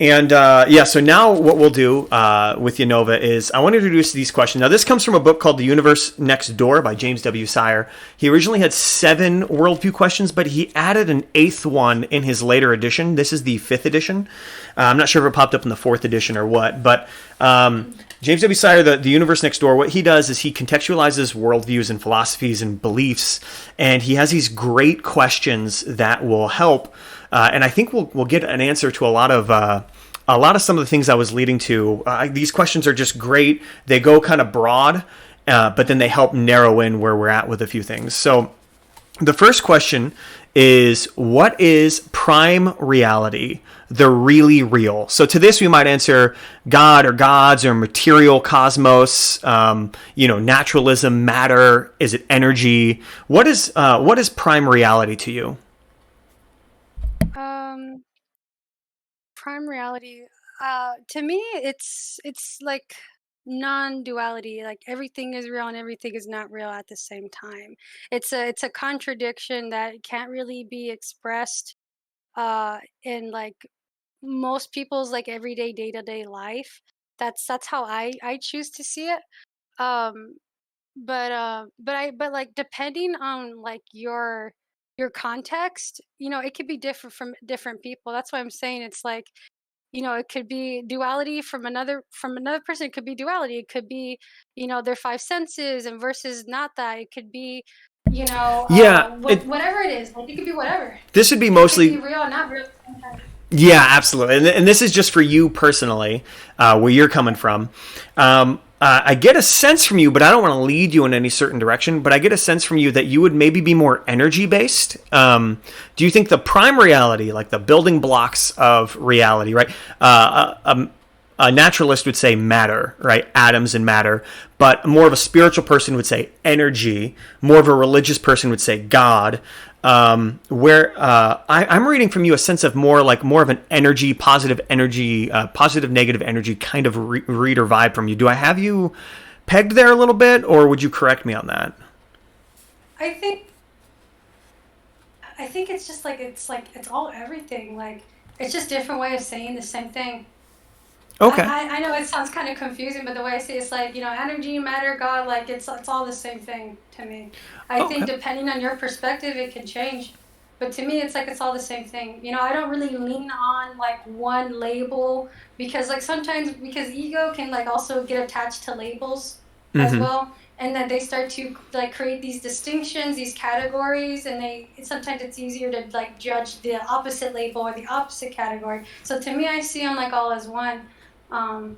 And so now what we'll do with Yanova is I want to introduce these questions. Now, this comes from a book called The Universe Next Door by James W. Sire. He originally had 7 worldview questions, but he added an 8th one in his later edition. This is the 5th edition. I'm not sure if it popped up in the 4th edition or what, but James W. Sire, the Universe Next Door, what he does is he contextualizes worldviews and philosophies and beliefs, and he has these great questions that will help. And I think we'll get an answer to a lot of some of the things I was leading to. These questions are just great. They go kind of broad, but then they help narrow in where we're at with a few things. So the first question is, what is prime reality, the really real? So to this, we might answer God or gods or material cosmos, naturalism, matter. Is it energy? What is prime reality to you? Um, Prime reality. To me, it's like non-duality. Like everything is real and everything is not real at the same time. It's a contradiction that can't really be expressed in like most people's like everyday day-to-day life. That's how I choose to see it. Um, but like depending on like your context, it could be different from different people. That's why I'm saying it's like, it could be duality from another person. It could be duality. It could be, their five senses and versus not that. It could be, Yeah, whatever it is. Like it could be whatever. this would be It could be mostly. real, not real. Sometimes. Yeah, absolutely. And this is just for you personally, where you're coming from. I get a sense from you, but I don't want to lead you in any certain direction. But I get a sense from you that you would maybe be more energy based. Do you think the prime reality, like the building blocks of reality, right? A naturalist would say matter, right? Atoms and matter. But more of a spiritual person would say energy. More of a religious person would say God. Where I'm reading from you a sense of more of an energy, positive, negative energy kind of read or vibe from you. Do I have you pegged there a little bit, or would you correct me on that? I think I think it's all everything. Like it's just different way of saying the same thing. I, Okay. I I know it sounds kind of confusing, but the way I see it's like, energy, matter, God, like it's all the same thing to me. I Okay. think depending on your perspective, it can change. But to me, it's like it's all the same thing. I don't really lean on like one label because like sometimes because ego can like also get attached to labels as Mm-hmm. well. And then they start to like create these distinctions, these categories, and sometimes it's easier to like judge the opposite label or the opposite category. So to me, I see them like all as one. um,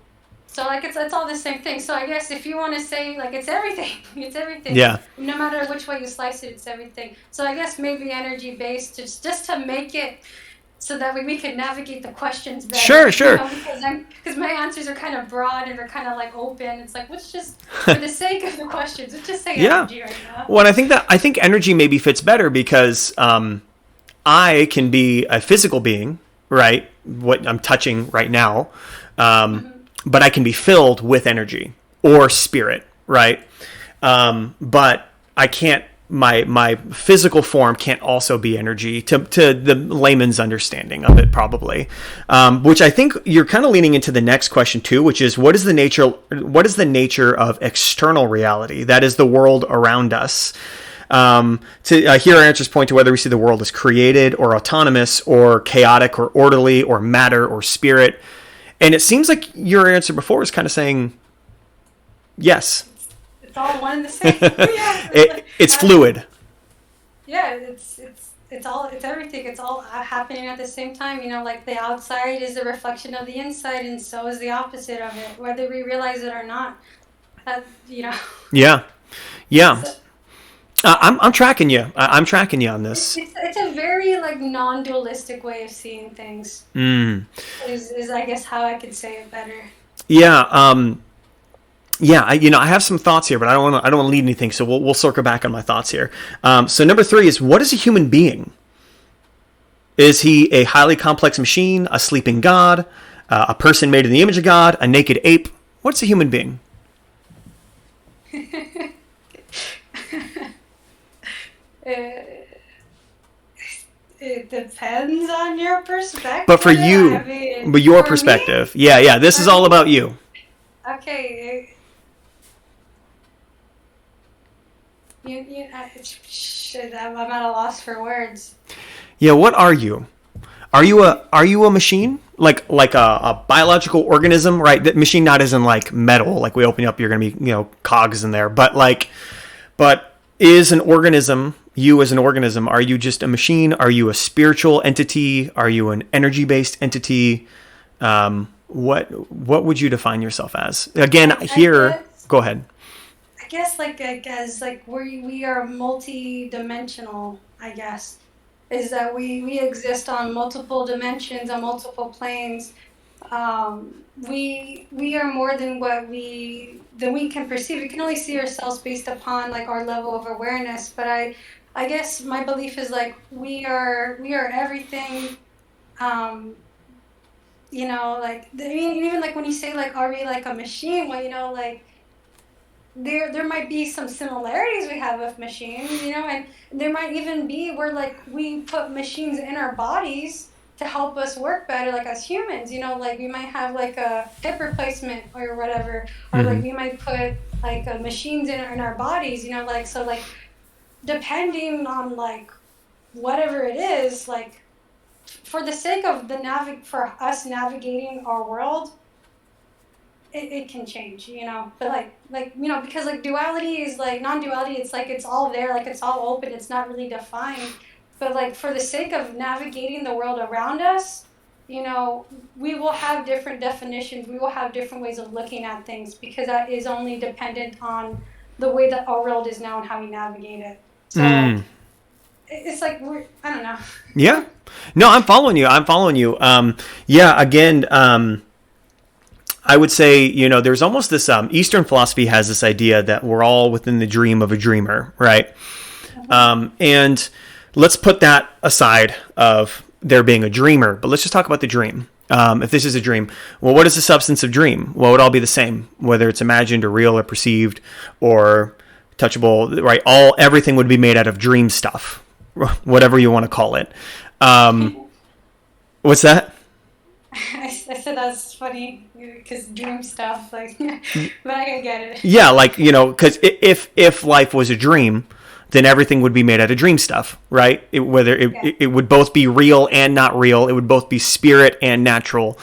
so like it's all the same thing. So I guess if you want to say like it's everything, it's everything. Yeah. No matter which way you slice it, it's everything. So I guess maybe energy based, just to make it so that we can navigate the questions better. Sure. Sure. Because my answers are kind of broad and they're kind of like open. It's like let's just for the sake of the questions, let's just say Yeah. energy right now. Well, and I think energy maybe fits better because I can be a physical being, right? What I'm touching right now, um, Hmm. but I can be filled with energy or spirit, right? But I can't. My physical form can't also be energy to the layman's understanding of it, probably. Which I think you're kind of leaning into the next question too, which is what is the nature of external reality? That is the world around us. Here, our answers point to whether we see the world as created or autonomous or chaotic or orderly or matter or spirit. And it seems like your answer before is kind of saying yes. It's all one and the same. Yeah, it's like It's I don't. fluid. Yeah, it's everything. It's all happening at the same time. Like the outside is a reflection of the inside, and so is the opposite of it, whether we realize it or not. That you know, Yeah, yeah. so I'm tracking you. I'm tracking you on it's this. it's it's a very like non-dualistic way of seeing things. Mm. Is I guess how I could say it better. Yeah. Yeah. I have some thoughts here, but I don't want to lead anything. So we'll circle back on my thoughts here. So number 3 is, what is a human being? Is he a highly complex machine, a sleeping god, a person made in the image of God, a naked ape? What's a human being? It, it depends on your But for perspective. I you, But your For me? perspective. Yeah, yeah. This is For all me? about you. Okay. Shit, I'm at a loss for words. Yeah, what are you? Are you a machine? Like a biological organism, right? That machine not as in like metal, like we open up, you're gonna be, cogs in there. But is an organism, you as an organism, are you just a machine? Are you a spiritual entity? Are you an energy based entity? What would you define yourself as? Again, I here, guess go ahead. I guess like we are multi-dimensional, I guess. Is that we exist on multiple dimensions, on multiple planes. We are more than we can perceive. We can only see ourselves based upon like our level of awareness. But I guess my belief is like we are everything. Um, like I mean, even like when you say like are we like a machine? Well, like there might be some similarities we have with machines, and there might even be where like we put machines in our bodies to help us work better, like as humans, like we might have like a hip replacement or whatever, or like Mm-hmm. we might put like machines in our bodies, like so like depending on like whatever it is, like for the sake of for us navigating our world, it can change, but because like duality is like non-duality, it's like it's all there, like it's all open, it's not really defined. But like for the sake of navigating the world around us, we will have different definitions, we will have different ways of looking at things, because that is only dependent on the way that our world is now and how we navigate it. So Mm. it's like I don't Yeah. know. No, I'm following you. I'm following you. Yeah. Again, I would say, there's almost this Eastern philosophy has this idea that we're all within the dream of a dreamer, right? And let's put that aside of there being a dreamer, but let's just talk about the dream. If this is a dream, well, what is the substance of dream? Well, it would all be the same, whether it's imagined or real or perceived or touchable, right? Everything would be made out of dream stuff, whatever you want to call it. What's that? I said that's funny because dream stuff, like, but I get it. Yeah, like, because if life was a dream, then everything would be made out of dream stuff, right? Whether Yeah. it would both be real and not real, it would both be spirit and natural.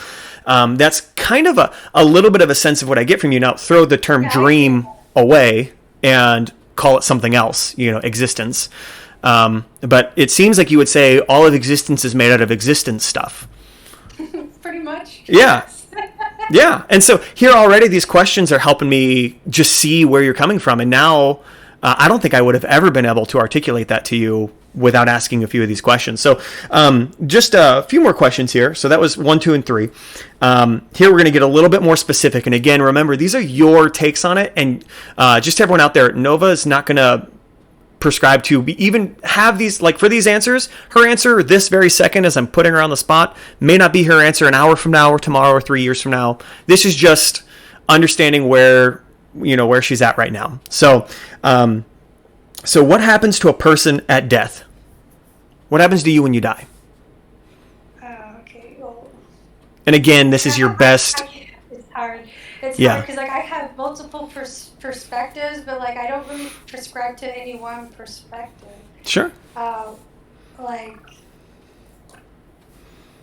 That's kind of a little bit of a sense of what I get from you. Now, throw the term Yeah, I get dream away and call it something else, existence. But it seems like you would say all of existence is made out of existence stuff. that. Pretty much, Yeah. yes. Yeah. And so here already, these questions are helping me just see where you're coming from. And now I don't think I would have ever been able to articulate that to you without asking a few of these questions. So just a few more questions here. So that was 1, 2, and 3. Here we're going to get a little bit more specific. And again, remember, these are your takes on it. And just to everyone out there, Nova is not going to prescribe to even have these, like for these answers, her answer this very second as I'm putting her on the spot may not be her answer an hour from now or tomorrow or 3 years from now. This is just understanding where she's at right now. So so what happens to a person at death? What happens to you when you die? Okay, well, And again, this is your best. it's hard. It's hard Yeah, because like I have multiple perspectives, but like I don't really prescribe to any one perspective. sure. Uh, like,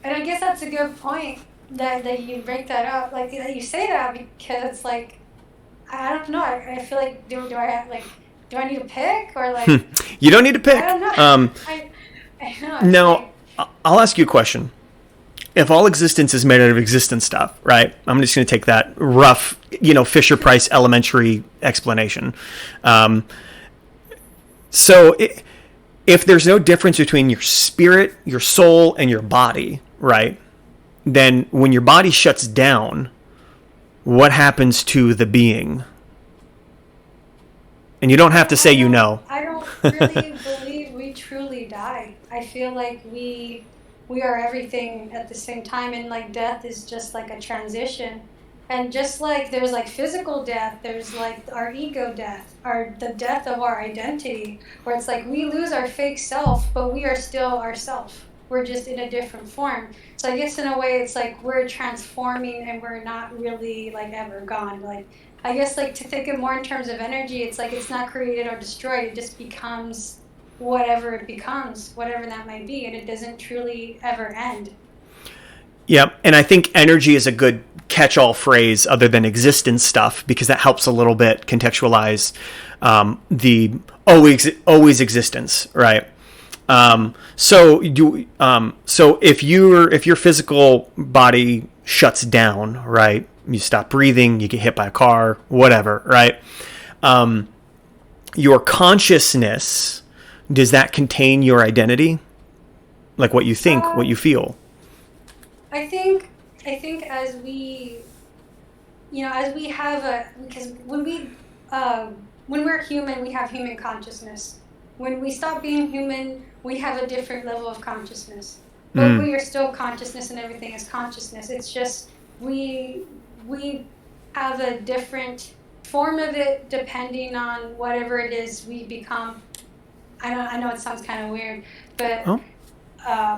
and I guess that's a good point that you break that up, like that you say that, because like I don't know. I feel like do I have like do I need to pick or like You don't need to I pick. don't know. I I know it's Now, like I'll ask you a question. If all existence is made out of existence stuff, right? I'm just going to take that rough, Fisher Price elementary explanation. Um, so if there's no difference between your spirit, your soul, and your body, right? Then when your body shuts down, what happens to the being? And you don't have to say you know. I don't really believe we truly die. I feel like we are everything at the same time, and like death is just like a transition. And just like there's like physical death, there's like our ego death, the death of our identity, where it's like we lose our fake self, but we are still ourself. We're just in a different form. So I guess in a way it's like we're transforming and we're not really like ever gone. Like I guess like to think of more in terms of energy, it's like it's not created or destroyed. It just becomes whatever it becomes, whatever that might be, and it doesn't truly ever end. Yep. And I think energy is a good catch-all phrase other than existence stuff, because that helps a little bit contextualize the always existence, right? So if your physical body shuts down, right? You stop breathing, you get hit by a car, whatever, right? Your consciousness, does that contain your identity? Like what you think, what you feel? I think as we, as we have because when we're human, we have human consciousness. When we stop being human, we have a different level of consciousness. But we are still consciousness, and everything is consciousness. It's just we have a different form of it depending on whatever it is we become. I know it sounds kind of weird, but. Oh.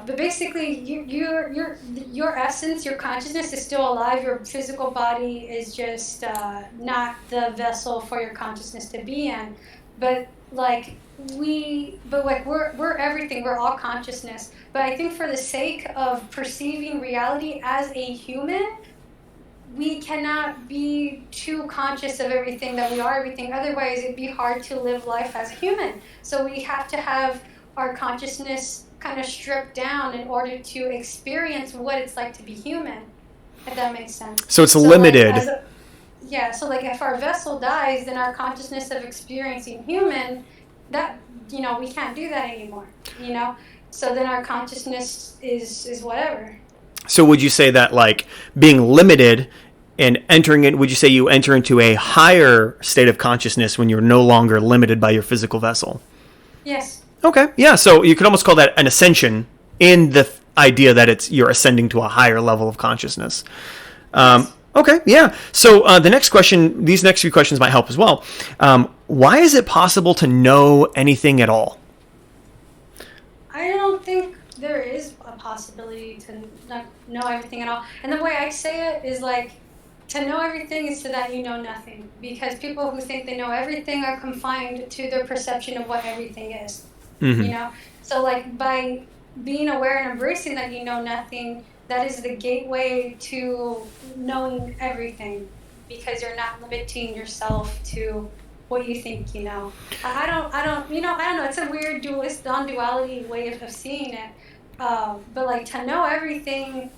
But basically, your essence, your consciousness is still alive. Your physical body is just not the vessel for your consciousness to be in. But we're everything. We're all consciousness. But I think for the sake of perceiving reality as a human, we cannot be too conscious of everything that we are, everything. Otherwise, it'd be hard to live life as a human. So we have to have our consciousness kind of stripped down in order to experience what it's like to be human, if that makes sense. So it's limited. So like if our vessel dies, then our consciousness of experiencing human, that, we can't do that anymore, So then our consciousness is whatever. So would you say that like being limited and entering it, would you say you enter into a higher state of consciousness when you're no longer limited by your physical vessel? Yes. Okay, yeah, so you could almost call that an ascension in the idea that you're ascending to a higher level of consciousness. Yes. Okay, yeah. So the next question, these next few questions might help as well. Why is it possible to know anything at all? I don't think there is a possibility to not know everything at all. And the way I say it is like, to know everything is so that you know nothing. Because people who think they know everything are confined to their perception of what everything is. Mm-hmm. So like by being aware and embracing that you know nothing, that is the gateway to knowing everything, because you're not limiting yourself to what you think you know. I don't know. It's a weird non-duality way of seeing it. But like to know everything,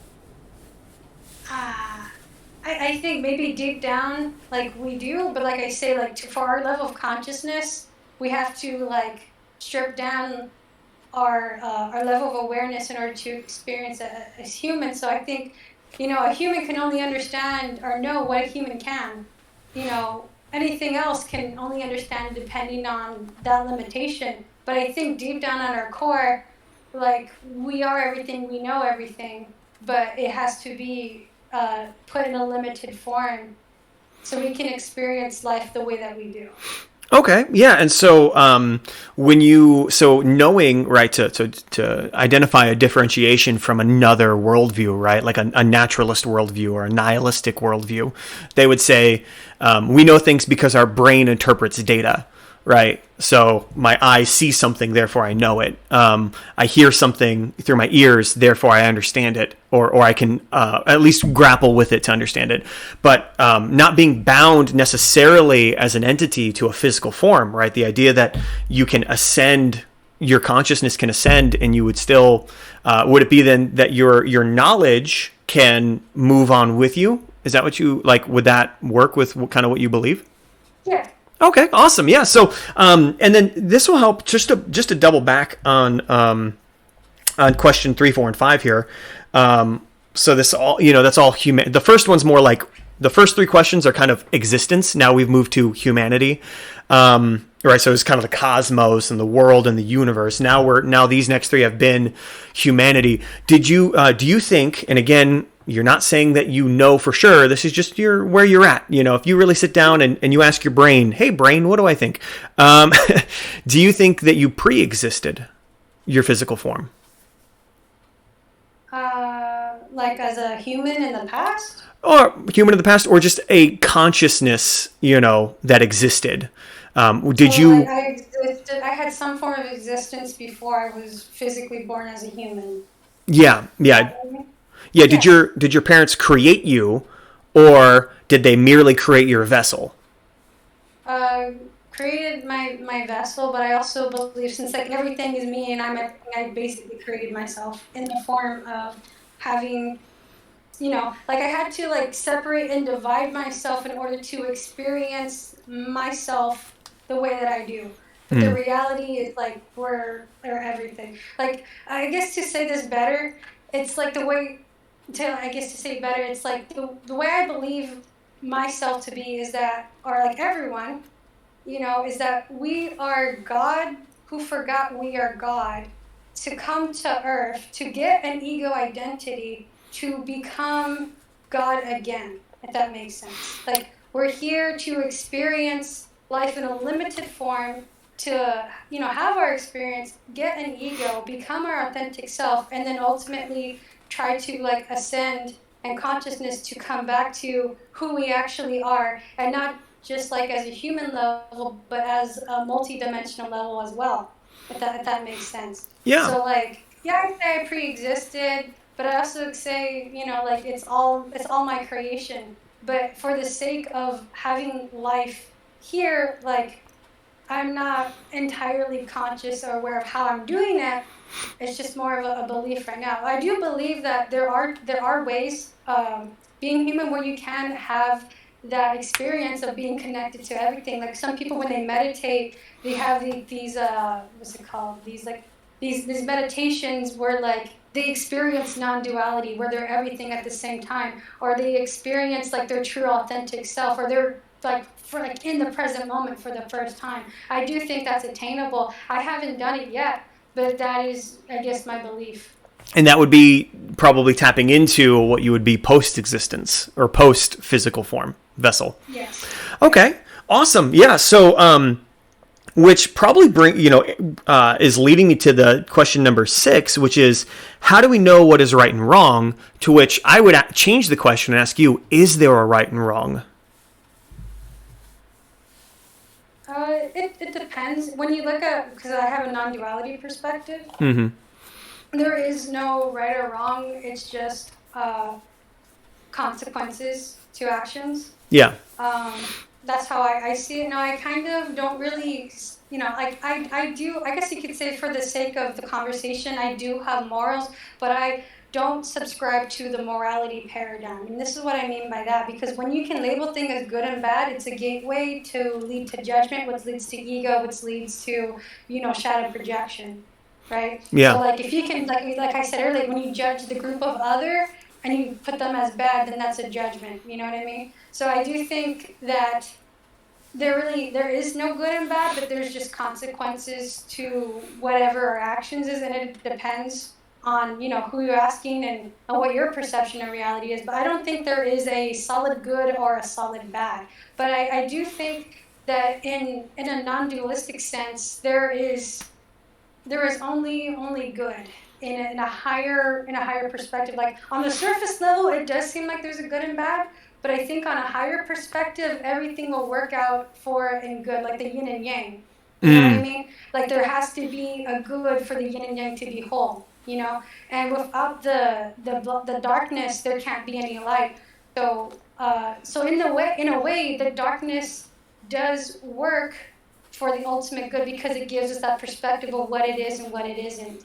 I think maybe deep down, like we do, but like I say, like for our level of consciousness, we have to like strip down our level of awareness in order to experience as human. So I think, a human can only understand or know what a human can. Anything else can only understand depending on that limitation. But I think deep down on our core, like we are everything, we know everything, but it has to be put in a limited form so we can experience life the way that we do. Okay, yeah, and so knowing, right, to identify a differentiation from another worldview, right, like a naturalist worldview or a nihilistic worldview, they would say we know things because our brain interprets data, right? So my eyes see something, therefore I know it. I hear something through my ears, therefore I understand it, or I can at least grapple with it to understand it. But not being bound necessarily as an entity to a physical form, right? The idea that you can ascend, your consciousness can ascend, and you would still, would it be then that your knowledge can move on with you? Is that what you, like, would that work with kind of what you believe? Yeah. Okay, awesome. Yeah. So, and then this will help just to double back on question 3, 4, and 5 here. So this all, that's all human. The first one's more like the first 3 questions are kind of existence. Now we've moved to humanity. Right. So it's kind of the cosmos and the world and the universe. Now these next 3 have been humanity. Do you think, and again, you're not saying that for sure, this is just where you're at. If you really sit down and you ask your brain, hey brain, what do I think? Mm-hmm. Do you think that you pre-existed your physical form? Like as a human in the past? or human in the past, or just a consciousness, that existed. Did So like you? I existed, I had some form of existence before I was physically born as a human. Yeah, Is that yeah, what you mean? yeah. Did Yes. your parents create you, or did they merely create your vessel? uh, Created my vessel, but I also believe since like everything is me and I'm everything, I basically created myself in the form of having, like I had to like separate and divide myself in order to experience myself the way that I do. But the reality is like we're everything. Like I guess to say this better, it's like the way to I guess to say better, it's like the way I believe myself to be is that, or like everyone, is that we are God who forgot we are God to come to earth to get an ego identity to become God again, if that makes sense. Like, we're here to experience life in a limited form, to, have our experience, get an ego, become our authentic self, and then ultimately try to, like, ascend and consciousness to come back to who we actually are, and not just like as a human level, but as a multi-dimensional level as well. If that makes sense. Yeah. So like, yeah, I say I pre-existed, but I also say, like it's all my creation. But for the sake of having life here, like I'm not entirely conscious or aware of how I'm doing it. It's just more of a belief right now. I do believe that there are ways, being human, where you can have that experience of being connected to everything. Like some people, when they meditate, they have these what's it called? These like these meditations where like they experience non-duality, where they're everything at the same time, or they experience like their true authentic self, or they're like for like in the present moment for the first time. I do think that's attainable. I haven't done it yet, but that is, I guess, my belief. And that would be probably tapping into what you would be post existence or post physical form vessel. Yes. Okay, awesome. Yeah. So, which probably is leading me to the question number 6, which is how do we know what is right and wrong? To which I would change the question and ask you: is there a right and wrong? It depends. When you look at, because I have a non-duality perspective, Mm-hmm. there is no right or wrong. It's just consequences to actions. Yeah. That's how I see it. Now, I kind of don't really, like I do, I guess you could say for the sake of the conversation, I do have morals, but I don't subscribe to the morality paradigm. And this is what I mean by that, because when you can label things as good and bad, it's a gateway to lead to judgment, which leads to ego, which leads to, shadow projection, right? So Yeah. like if you can, like I said earlier, when you judge the group of other and you put them as bad, then that's a judgment. You know what I mean? So I do think that there is no good and bad, but there's just consequences to whatever our actions is, and it depends on who you're asking and what your perception of reality is. But I don't think there is a solid good or a solid bad. But I do think that in a non-dualistic sense, there is only good in a higher perspective. Like on the surface level, it does seem like there's a good and bad, but I think on a higher perspective, everything will work out for and good, like the yin and yang. You know what I Mm. mean? Like there has to be a good for the yin and yang to be whole. And without the darkness, there can't be any light. So in a way, the darkness does work for the ultimate good, because it gives us that perspective of what it is and what it isn't.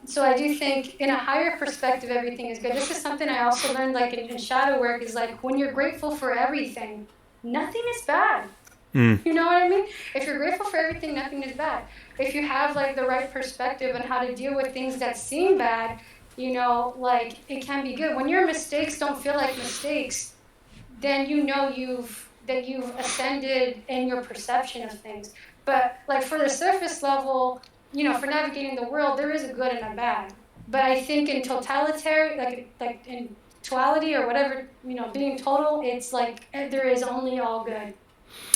So I do think in a higher perspective, everything is good. This is something I also learned like in shadow work, is like when you're grateful for everything, nothing is bad. Mm. You know what I mean? If you're grateful for everything, nothing is bad. If you have like the right perspective on how to deal with things that seem bad, like it can be good. When your mistakes don't feel like mistakes, then you've ascended in your perception of things. But like for the surface level, for navigating the world, there is a good and a bad. But I think in totalitarian, like in totality or whatever, being total, it's like there is only all good.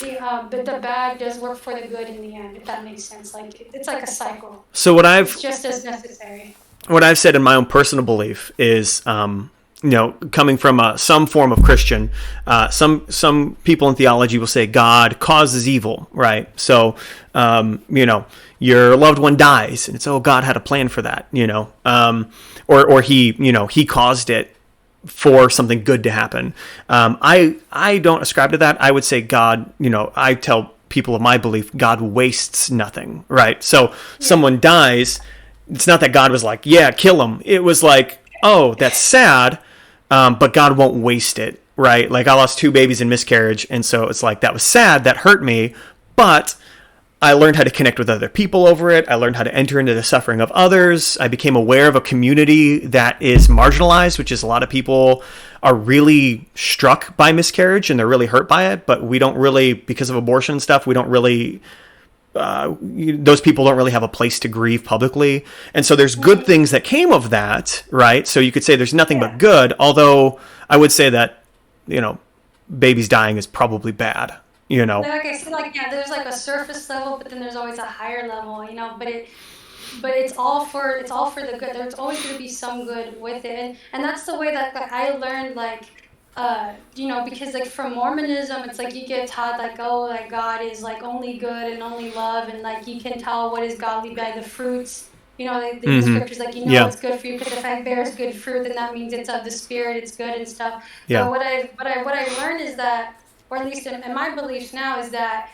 But the bad does work for the good in the end, if that makes sense. Like it's like a cycle. So what It's I've just as necessary. what I've said in my own personal belief is, coming from some form of Christian, some people in theology will say God causes evil, right? So, your loved one dies, and it's, oh, God had a plan for that, or he caused it for something good to happen. I don't ascribe to that. I would say God, I tell people of my belief, God wastes nothing, right? So someone dies, it's not that God was like, yeah, kill him. It was like, oh, that's sad, but God won't waste it, right? Like, I lost 2 babies in miscarriage, and so it's like, that was sad, that hurt me, but I learned how to connect with other people over it. I learned how to enter into the suffering of others. I became aware of a community that is marginalized, which is a lot of people are really struck by miscarriage and they're really hurt by it, but we don't really, because of abortion and stuff, we don't really, those people don't really have a place to grieve publicly. And so there's good things that came of that, right? So you could say there's nothing but good, although I would say that, babies dying is probably bad. Like I said, like, yeah, there's like a surface level, but then there's always a higher level, but it's all for the good. There's always going to be some good with it, and that's the way that, like, I learned, like, because, like, from Mormonism, it's like you get taught, like, oh, like, God is, like, only good and only love, and, like, you can tell what is godly by the fruits. The scriptures, like, Yeah. it's good for you because if it bears good fruit, then that means it's of the spirit, it's good and stuff. But Yeah. what I learned is that, or at least in my beliefs now, is that,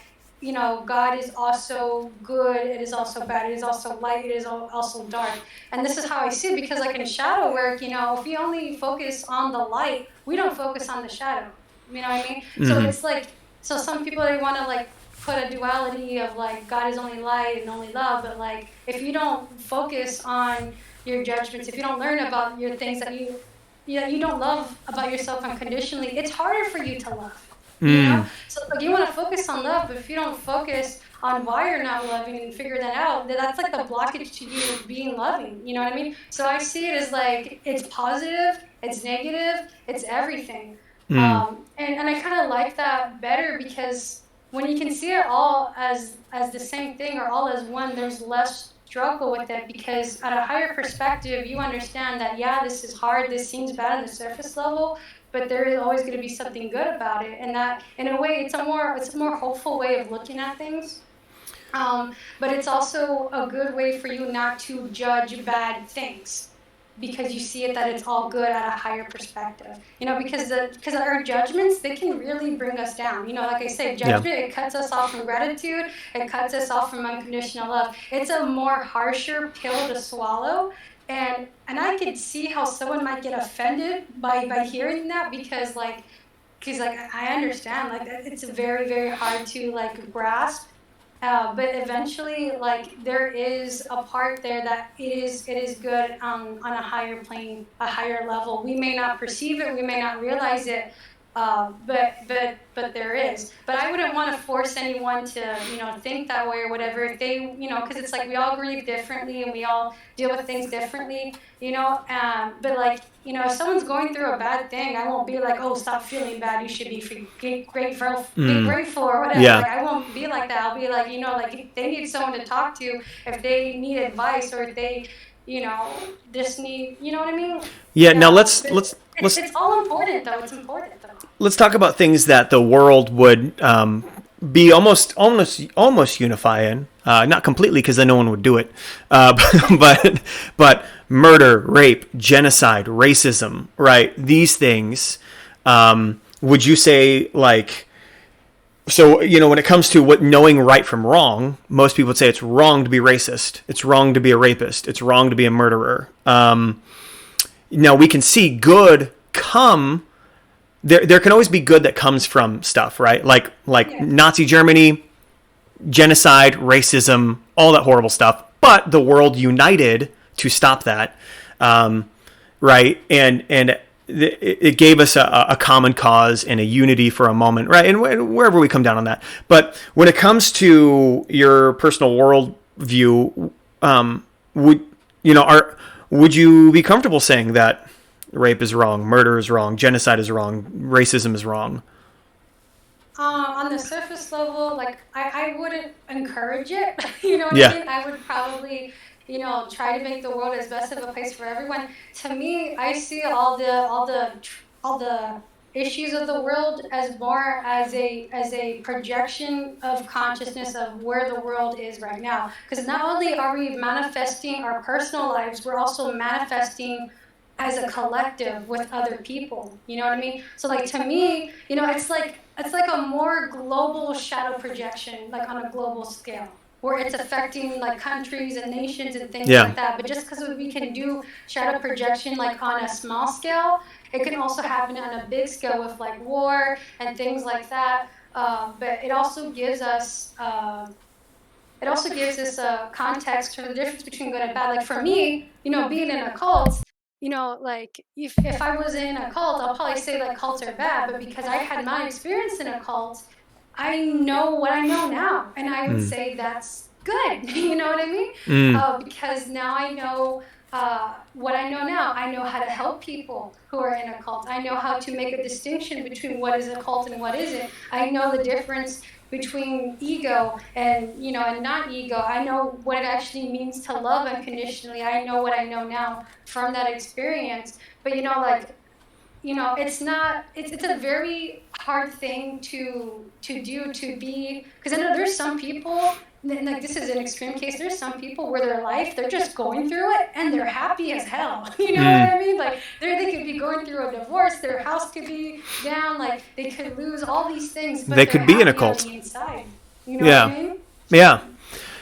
God is also good, it is also bad, it is also light, it is also dark. And this is how I see it, because, like, in shadow work, if we only focus on the light, we don't focus on the shadow. You know what I mean? So it's like, so some people, they want to, like, put a duality of, like, God is only light and only love, but, like, if you don't focus on your judgments, if you don't learn about your things that you don't love about yourself unconditionally, it's harder for you to love. So, like, you want to focus on love, but if you don't focus on why you're not loving and figure that out, then that's like the blockage to you being loving. You know what I mean? So I see it as, like, it's positive, it's negative, it's everything. And I kind of like that better, because when you can see it all as the same thing, or all as one, there's less struggle with it, because at a higher perspective, you understand that, yeah, this is hard, this seems bad on the surface level, but there is always going to be something good about it, and that, in a way, it's a more hopeful way of looking at things. But it's also a good way for you not to judge bad things, because you see it that it's all good at a higher perspective. Because our judgments, they can really bring us down. Like I said, Yeah. judgment, it cuts us off from gratitude, it cuts us off from unconditional love. It's a more harsher pill to swallow. And I could see how someone might get offended by hearing that, because I understand, like, it's very, very hard to, like, grasp. But eventually, like, there is a part there that it is good on a higher plane, a higher level. We may not perceive it, we may not realize it, but there is. But I wouldn't want to force anyone to, think that way or whatever. If they, because it's like we all grieve differently and we all deal with things differently. But, like, if someone's going through a bad thing, I won't be like, oh, stop feeling bad, you should be grateful or whatever. Yeah. Like, I won't be like that. I'll be like, like, if they need someone to talk to, if they need advice, or if they, just need, you know what I mean? Yeah. Now let's But let's let's it's all important, though. It's important, though. let's talk about things that the world would be almost unify in. Not completely, because then no one would do it. But murder, rape, genocide, racism, right? These things. Would you say, like? So, when it comes to what knowing right from wrong, most people would say it's wrong to be racist. It's wrong to be a rapist. It's wrong to be a murderer. Now we can see good come. There can always be good that comes from stuff, right? Like Yeah. Nazi Germany, genocide, racism, all that horrible stuff. But the world united to stop that, right? And it gave us a common cause and a unity for a moment, right? And wherever we come down on that. But when it comes to your personal worldview, would you be comfortable saying that rape is wrong, murder is wrong, genocide is wrong, racism is wrong? On the surface level, like, I wouldn't encourage it. You know what I Yeah. mean? I would probably, try to make the world as best of a place for everyone. To me, I see all the issues of the world as more as a projection of consciousness of where the world is right now. Because not only are we manifesting our personal lives, we're also manifesting as a collective with other people. You know what I mean? So like to me, it's like a more global shadow projection, like on a global scale, where it's affecting like countries and nations and things Yeah. like that. But just because we can do shadow projection like on a small scale, it can also happen on a big scale with like war and things like that. But it also gives us a context for the difference between good and bad. Like for me, being in a cult, like if I was in a cult, I'll probably say like cults are bad, but because I had my experience in a cult, I know what I know now, and I would say that's good. You know what I mean? Because now I know what I know now. I know how to help people who are in a cult. I know how to make a distinction between what is a cult and what isn't. I know the difference between ego and not ego. I know what it actually means to love unconditionally. I know what I know now from that experience. But it's not it's a very hard thing to do, to be, because I know there's some people, and like this is an extreme case, there's some people where their life, they're just going through it and they're happy as hell. You know what I mean? Like they could be going through a divorce, their house could be down, like they could lose all these things, but They they're could be in a happy on cult. the inside. You know Yeah. what I mean? Yeah.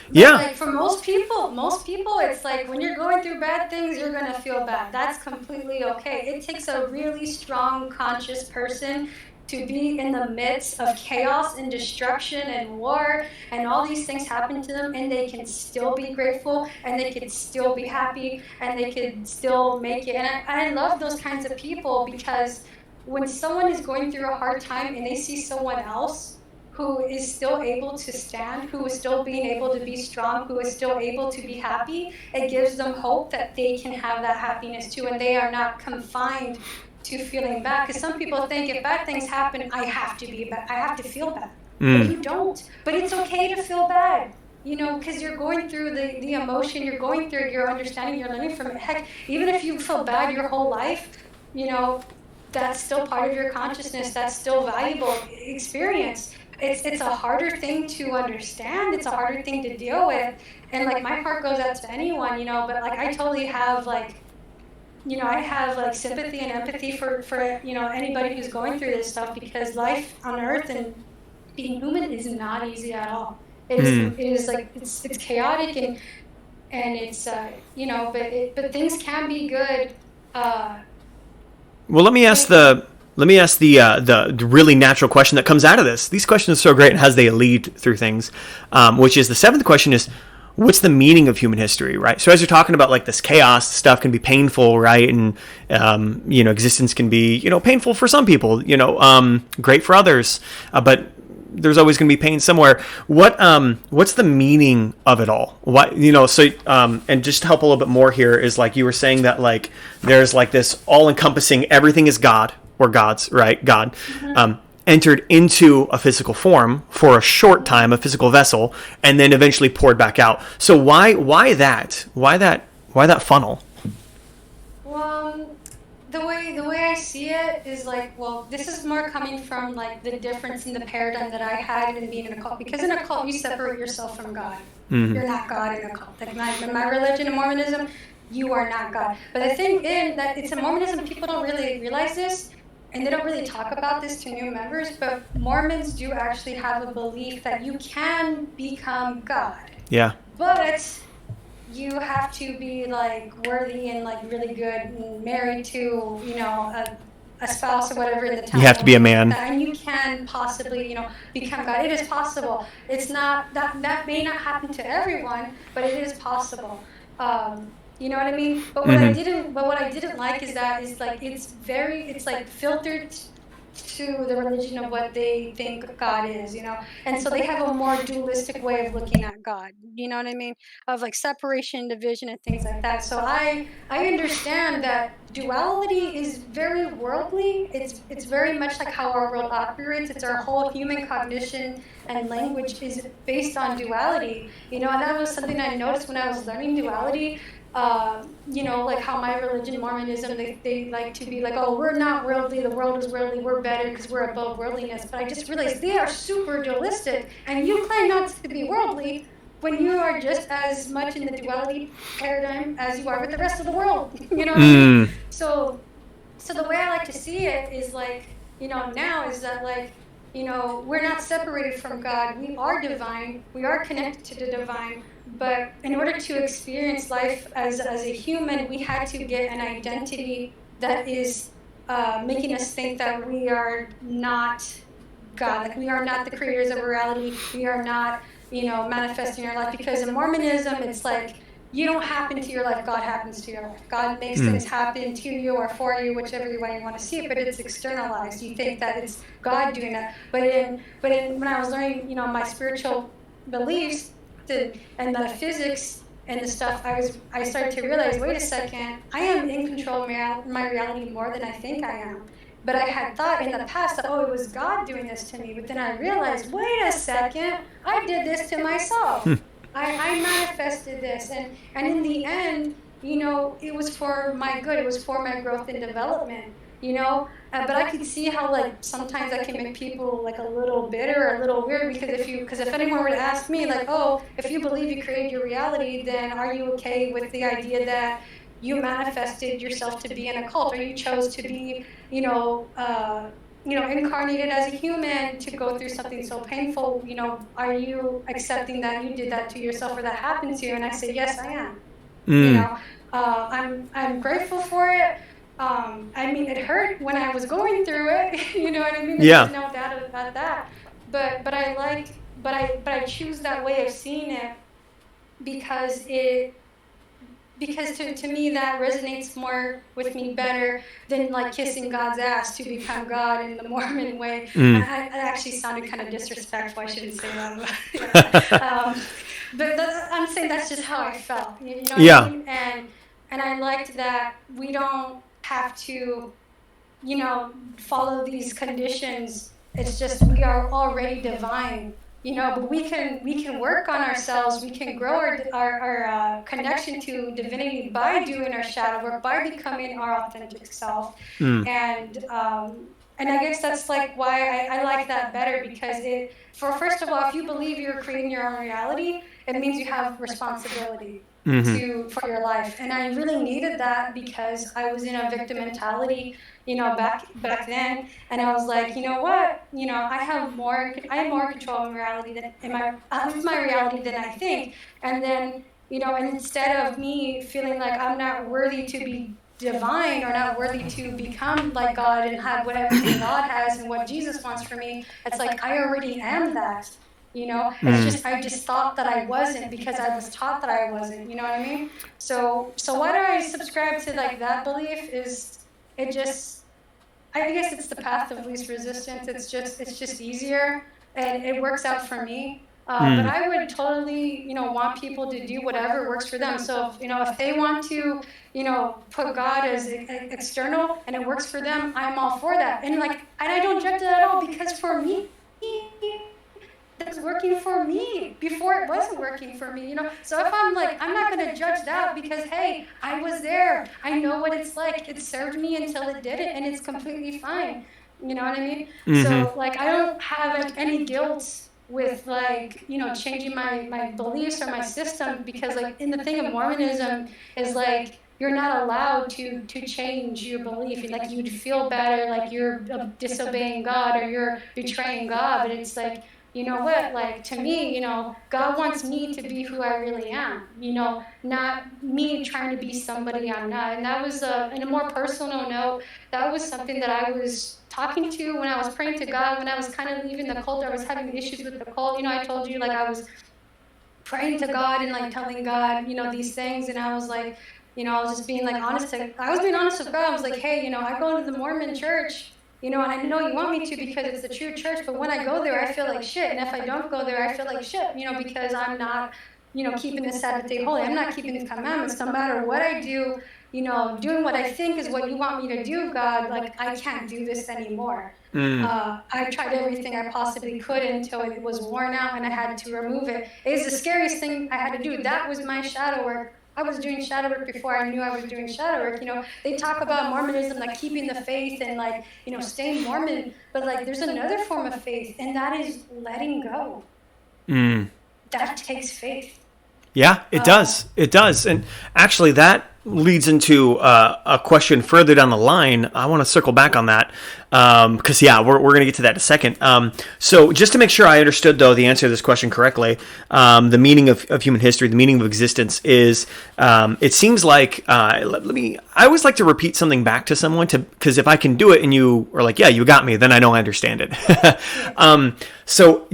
But Yeah. like for most people, it's like when you're going through bad things, you're gonna feel bad. That's completely okay. It takes a really strong, conscious person to be in the midst of chaos and destruction and war and all these things happen to them, and they can still be grateful, and they can still be happy, and they can still make it. And I love those kinds of people, because when someone is going through a hard time and they see someone else who is still able to stand, who is still being able to be strong, who is still able to be happy, it gives them hope that they can have that happiness too, and they are not confined to feeling bad. Because some people think if bad things happen, I have to be bad, I have to feel bad. But you don't. But it's okay to feel bad. Because you're going through the emotion, you're going through, you're understanding, you're learning from it. Heck, even if you feel bad your whole life, that's still part of your consciousness. That's still valuable experience. It's a harder thing to understand. It's a harder thing to deal with. And like my heart goes out to anyone, but like I totally have I have like sympathy and empathy for anybody who's going through this stuff, because life on Earth and being human is not easy at all. It is like it's chaotic, and it's but things can be good. Well, let me ask the really natural question that comes out of this. These questions are so great as they lead through things, which is the seventh question is, what's the meaning of human history, right? So as you're talking about like this chaos stuff can be painful, right? And existence can be painful for some people, great for others, but there's always going to be pain somewhere. What's the meaning of it all? Why, and just to help a little bit more here is like you were saying that like there's like this all-encompassing, everything is God or gods, right? God entered into a physical form for a short time, a physical vessel, and then eventually poured back out. So why that? Why that funnel? Well, the way I see it is like, well, this is more coming from like the difference in the paradigm that I had in being in a cult. Because in a cult, you separate yourself from God. You're not God in a cult. Like in my religion, in Mormonism, you are not God. But the thing is that it's in Mormonism, people don't really realize this, and they don't really talk about this to new members, but Mormons do actually have a belief that you can become God. Yeah. But you have to be like worthy and like really good and married to a spouse or whatever in the time. You have to be a man. And you can possibly become God. It is possible. It's not that may not happen to everyone, but it is possible. You know what I mean? But what I didn't like is that it's like filtered to the religion of what they think God is, and so they have a more dualistic way of looking at God, you know what I mean, of like separation, division, and things like that. So I understand that duality is very worldly. It's very much like how our world operates. It's our whole human cognition and language is based on duality, and that was something I noticed when I was learning duality. Like how my religion, Mormonism, they like to be like, oh, we're not worldly, the world is worldly, we're better because we're above worldliness. But I just realized they are super dualistic, and you claim not to be worldly when you are just as much in the duality paradigm as you are with the rest of the world. You know what I mean? Mm. So the way I like to see it is like, now is that like, we're not separated from God. We are divine. We are connected to the divine. But in order to experience life as a human, we had to get an identity that is making us think that we are not God. Like we are not the creators of reality. We are not, manifesting our life. Because in Mormonism, it's like you don't happen to your life, God happens to your life. God makes things happen to you or for you, whichever way you want to see it, but it's externalized. You think that it's God doing that. But when I was learning, my spiritual beliefs and metaphysics and the stuff, I started to realize, wait a second, I am in control of my reality more than I think I am. But I had thought in the past that, oh, it was God doing this to me. But then I realized, wait a second, I did this to myself. I manifested this. And in the end, it was for my good. It was for my growth and development, but I could see how like sometimes that can make people like a little bitter or a little weird, because if anyone were to ask me like, oh, if you believe you created your reality, then are you okay with the idea that you manifested yourself to be in a cult, or you chose to be, incarnated as a human to go through something so painful? Are you accepting that you did that to yourself or that happened to you? And I say, yes, I am. I'm grateful for it. I mean, it hurt when I was going through it. You know what I mean? There's Yeah. no doubt about that. But I choose that way of seeing it because to me that resonates more with me better than like kissing God's ass to become God in the Mormon way. And I actually sounded kind of disrespectful. I shouldn't say that. But, I'm saying that's just how I felt. You know what I Yeah. mean? And I liked that we don't have to, follow these conditions. It's just we are already divine, but we can work on ourselves. We can grow our connection to divinity by doing our shadow work, by becoming our authentic self. And I guess that's like why I like that better, because for first of all, if you believe you're creating your own reality, it means you have responsibility for your life. And I really needed that because I was in a victim mentality, back then. And I was like, you know what, I have more control of reality than of my reality than I think. And then, and instead of me feeling like I'm not worthy to be divine or not worthy to become like God and have what everything God has and what Jesus wants for me, it's like I already am that. I just thought that I wasn't because I was taught that I wasn't. You know what I mean? So why do I subscribe to like that belief? It just I guess it's the path of least resistance. It's just easier, and it works out for me. But I would totally, want people to do whatever works for them. So if they want to, put God as external and it works for them, I'm all for that. And I don't judge it at all, because for me, that's working for me before it wasn't working for me. So if I'm like, I'm not going to judge that, because hey, I was there, I know what it's like, it served me until it didn't, and it's completely fine. You know what I mean? So like I don't have like any guilt with like, changing my beliefs or my system, because like in the thing of Mormonism is like you're not allowed to change your belief. Like you'd feel better like you're disobeying God or you're betraying God. But it's like, you know what, like to me, God wants me to be who I really am, not me trying to be somebody I'm not. And that was in a more personal note, that was something that I was talking to when I was praying to God, when I was kind of leaving the cult. I was having issues with the cult. I told you, like I was praying to God and like telling God, these things. And I was like, I was just being like I was being honest with God. I was like, hey, I go into the Mormon church, And I know you want me to because it's the true church, but when I go there, I feel like shit. And if I don't go there, I feel like shit, because I'm not, keeping the Sabbath day holy. I'm not keeping these commandments. No matter what I do, doing what I think is what you want me to do, God, like, I can't do this anymore. I tried everything I possibly could until it was worn out and I had to remove it. It was the scariest thing I had to do. That was my shadow work. I was doing shadow work before I knew I was doing shadow work. They talk about Mormonism, like keeping the faith and like, staying Mormon, but like there's another form of faith, and that is letting go. That takes faith. Yeah, it does. It does. And actually, that leads into a question further down the line. I want to circle back on that because, we're going to get to that in a second. So just to make sure I understood, though, the answer to this question correctly, the meaning of human history, the meaning of existence is, it seems like, I always like to repeat something back to someone because if I can do it and you are like, yeah, you got me, then I know I understand it. So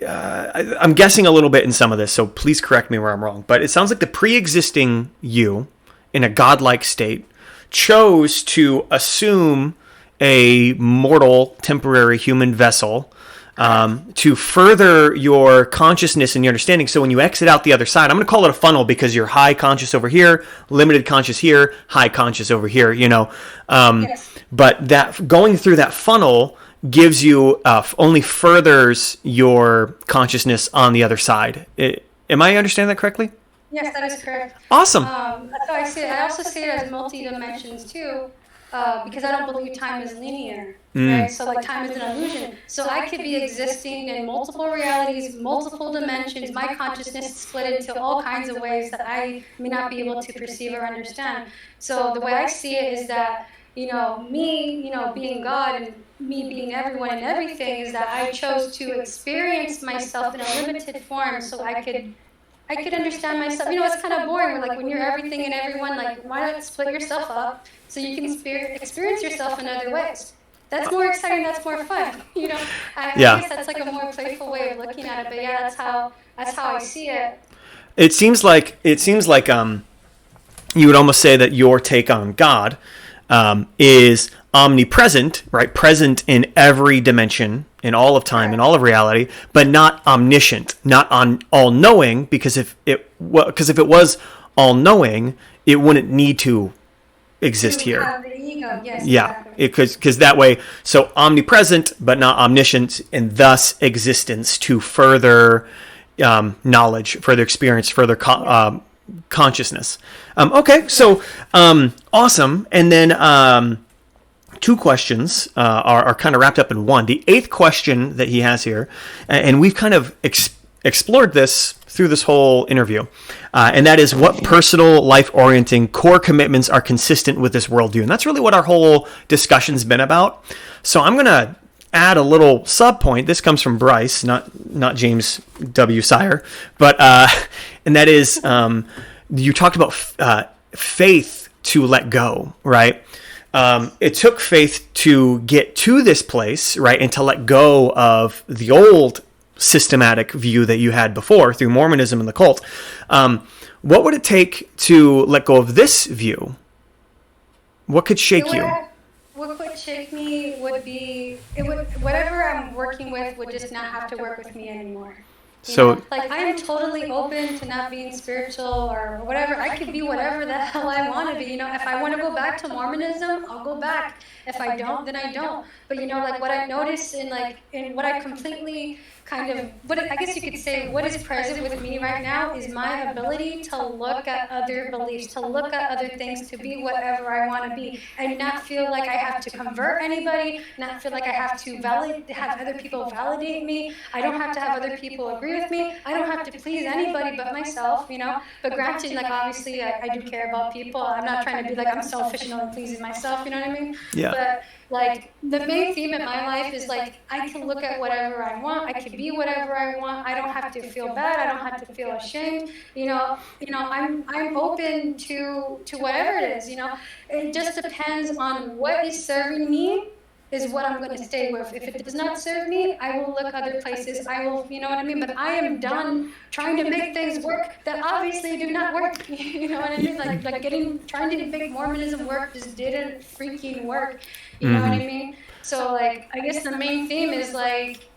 I'm guessing a little bit in some of this, so please correct me where I'm wrong. But it sounds like the pre-existing you, in a godlike state, chose to assume a mortal, temporary human vessel to further your consciousness and your understanding. So when you exit out the other side, I'm going to call it a funnel because you're high conscious over here, limited conscious here, high conscious over here. Yes. But that going through that funnel gives you only furthers your consciousness on the other side. Am I understanding that correctly? Yes, that is correct. Awesome. So I also see it as multi-dimensions too, because I don't believe time is linear, right? So like time is an illusion. So I could be existing in multiple realities, multiple dimensions. My consciousness is split into all kinds of ways that I may not be able to perceive or understand. So the way I see it is that, me, being God and me being everyone and everything is that I chose to experience myself in a limited form so I could understand myself. It's kind of boring. Like when you're everything and everyone, like why not split yourself up so you can experience yourself in other ways? That's more exciting. That's more fun. I guess that's like a more playful way of looking at it. But yeah, that's how I see it. It seems like you would almost say that your take on God is omnipresent, right? Present in every dimension, in all of time, in all of reality, but not omniscient, not all-knowing. Because if it was all-knowing, it wouldn't need to exist here. Have the ego. Yes, Yeah, exactly. because that way, so omnipresent but not omniscient, and thus existence to further knowledge, further experience, further consciousness. Okay, so awesome. And then two questions are kind of wrapped up in one. The eighth question that he has here, and we've kind of explored this through this whole interview, and that is what personal, life-orienting core commitments are consistent with this worldview. And that's really what our whole discussion's been about. So I'm going to add a little sub-point. This comes from Bryce, not James W. Sire, but and that is you talked about faith to let go, right? It took faith to get to this place, right, and to let go of the old systematic view that you had before through Mormonism and the cult. What would it take to let go of this view? What could shake you? What would shake me would be whatever I'm working with would just not have to work with me anymore. Like I am totally open to not being spiritual or whatever. I could be whatever the hell I want to be. If I want to go back to Mormonism, I'll go back. If I don't, then I don't. But like what I noticed in what I completely I guess you could say what is present with me right now is my ability to look at other beliefs, to look at other things, to be whatever I want to be, and not feel like I have to convert anybody, not feel like I have to have other people validate me. I don't have to have other people agree with me. I don't have to please anybody but myself, But granted, like obviously I do care about people. I'm not trying to be like I'm selfish and only pleasing myself, you know what I mean? Yeah. But like the main theme in my life is like I can look at whatever I want. I can be whatever I want. I don't have to feel bad. I don't have to feel ashamed. I'm open to whatever it is. It just depends on what is serving me is what I'm going to stay with. If it does not serve me, I will look other places. I will, you know what I mean? But I am done trying to make things work that obviously do not work. You know what I mean? Like trying to make Mormonism work just didn't freaking work. You know what I mean? So like, I guess the main theme is like,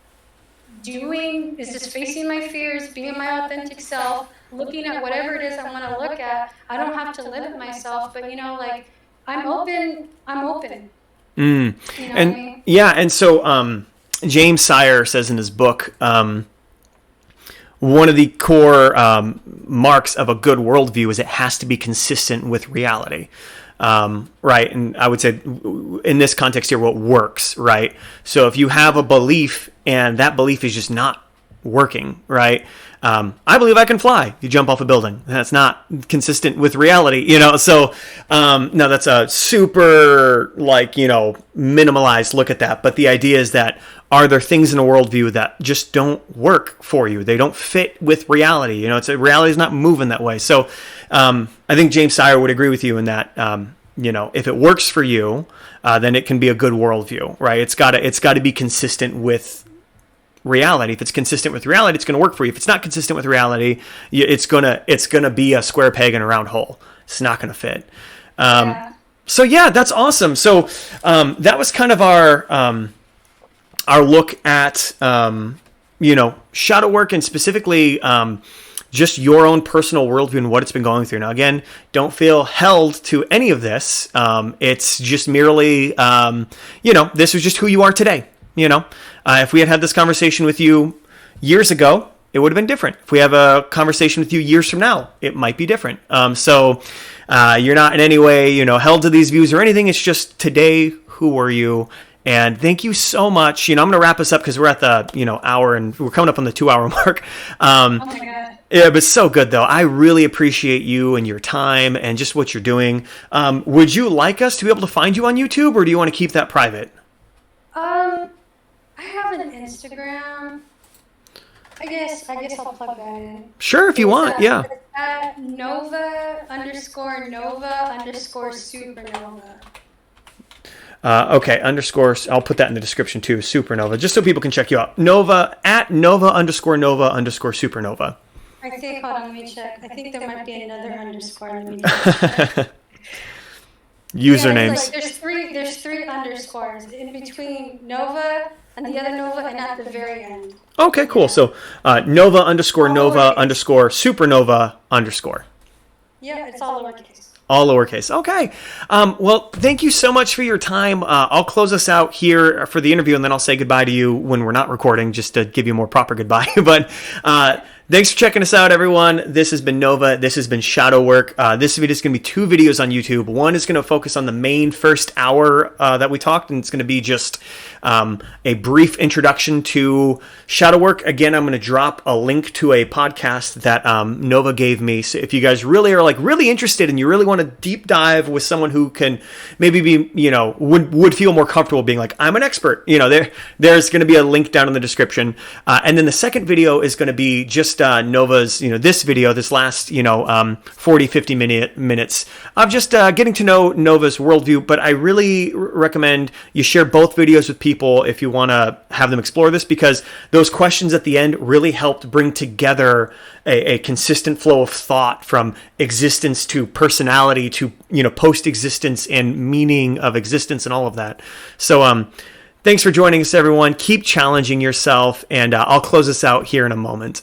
is just facing my fears, being my authentic self, looking at whatever it is I want to look at. I don't have to limit myself, but you know, like, I'm open. You know what I mean? Yeah, and so James Sire says in his book, one of the core marks of a good worldview is it has to be consistent with reality. Right, and I would say in this context here, what works, right? So if you have a belief and that belief is just not working, right? I believe I can fly. You jump off a building. That's not consistent with reality, you know? So, no, that's a super, like, you know, minimalized look at that. But the idea is that, are there things in a worldview that just don't work for you? They don't fit with reality. You know, reality is not moving that way. So, I think James Sire would agree with you in that, you know, if it works for you, then it can be a good worldview, right? It's gotta be consistent with reality. If it's consistent with reality, it's going to work for you. If it's not consistent with reality, it's gonna be a square peg in a round hole. It's not going to fit. So yeah, that's awesome. So that was kind of our look at you know, shadow work, and specifically just your own personal worldview and what it's been going through. Now, again, don't feel held to any of this. It's just merely you know, this was just who you are today. You know, if we had this conversation with you years ago, it would have been different. If we have a conversation with you years from now, it might be different. So you're not in any way, you know, held to these views or anything. It's just today, who are you? And thank you so much. You know, I'm going to wrap us up because we're at the, you know, hour and we're coming up on the 2-hour mark. Oh my God. Yeah, but so good though. I really appreciate you and your time and just what you're doing. Would you like us to be able to find you on YouTube, or do you want to keep that private? I have an Instagram. I guess I'll plug that in. Sure, if you want, yeah. It's at Nova_supernova. Okay, underscore. I'll put that in the description too. Supernova, just so people can check you out. Nova at Nova_supernova. I think. Hold on, let me check. I think there might be another underscore. Let me check. Usernames. Yeah, like there's three underscores in between Nova and the other Nova, and at the very end. Okay, cool. So Nova_Nova_supernova_. Yeah, it's all lowercase. All lowercase. Okay. Well, thank you so much for your time. I'll close us out here for the interview, and then I'll say goodbye to you when we're not recording, just to give you a more proper goodbye. But thanks for checking us out, everyone. This has been Nova. This has been Shadow Work. This video is going to be 2 videos on YouTube. One is going to focus on the main first hour that we talked, and it's going to be just a brief introduction to shadow work. Again, I'm going to drop a link to a podcast that Nova gave me. So if you guys really are really interested and you really want to deep dive with someone who can maybe be, you know, would feel more comfortable being like, I'm an expert, you know, there's going to be a link down in the description. And then the second video is going to be just Nova's, you know, this last, you know, 40, 50 minutes of just getting to know Nova's worldview. But I really recommend you share both videos with people if you want to have them explore this, because those questions at the end really helped bring together a consistent flow of thought from existence to personality to, you know, post-existence and meaning of existence and all of that. So thanks for joining us, everyone. Keep challenging yourself, and I'll close this out here in a moment.